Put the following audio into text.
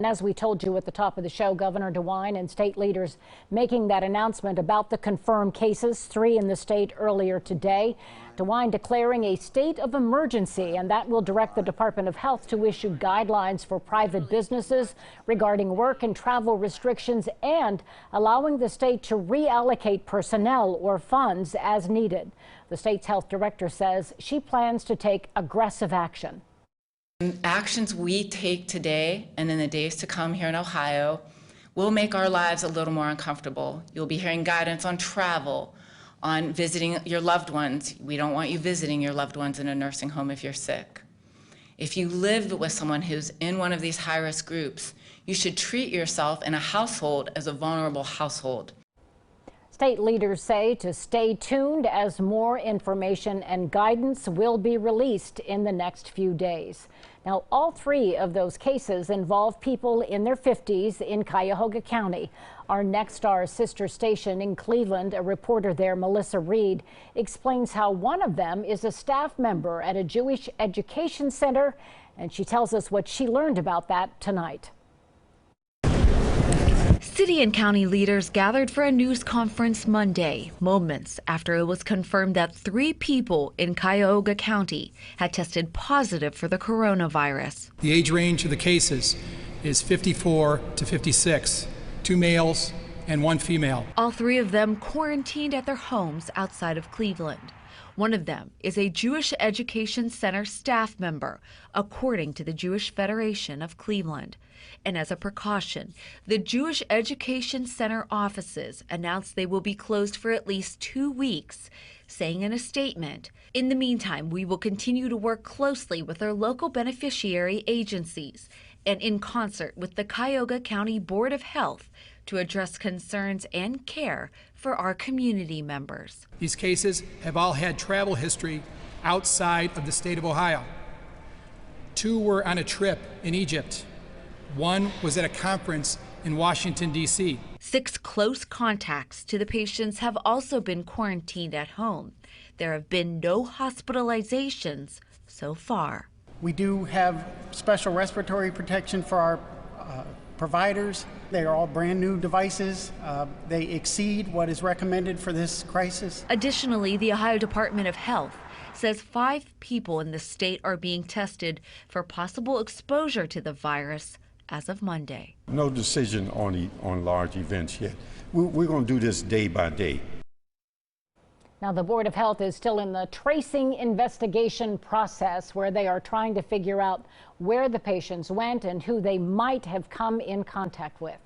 And as we told you at the top of the show, Governor DeWine and state leaders making that announcement about the confirmed cases, 3 in the state earlier today. DeWine declaring a state of emergency, and that will direct the Department of Health to issue guidelines for private businesses regarding work and travel restrictions and allowing the state to reallocate personnel or funds as needed. The state's health director says she plans to take aggressive action. Actions we take today and in the days to come here in Ohio will make our lives a little more uncomfortable. You'll be hearing guidance on travel, on visiting your loved ones. We don't want you visiting your loved ones in a nursing home if you're sick. If you live with someone who's in one of these high-risk groups, you should treat yourself in a household as a vulnerable household. State leaders say to stay tuned as more information and guidance will be released in the next few days. Now, all 3 of those cases involve people in their 50s in Cuyahoga County. Our Nexstar sister station in Cleveland, a reporter there, Melissa Reed, explains how one of them is a staff member at a Jewish education center, and she tells us what she learned about that tonight. City and county leaders gathered for a news conference Monday, moments after it was confirmed that 3 people in Cuyahoga County had tested positive for the coronavirus. The age range of the cases is 54 to 56, 2 males and 1 female. All 3 of them quarantined at their homes outside of Cleveland. One of them is a Jewish Education Center staff member, according to the Jewish Federation of Cleveland. And as a precaution, the Jewish Education Center offices announced they will be closed for at least 2 weeks, saying in a statement, "In the meantime, we will continue to work closely with our local beneficiary agencies and in concert with the Cuyahoga County Board of Health to address concerns and care for our community members." These cases have all had travel history outside of the state of Ohio. 2 were on a trip in Egypt. 1 was at a conference in Washington, D.C. 6 close contacts to the patients have also been quarantined at home. There have been no hospitalizations so far. We do have special respiratory protection for our providers. They are all brand new devices. They exceed what is recommended for this crisis. Additionally, the Ohio Department of Health says 5 people in the state are being tested for possible exposure to the virus as of Monday. No decision on large events yet. We're going to do this day by day. Now, the Board of Health is still in the tracing investigation process where they are trying to figure out where the patients went and who they might have come in contact with.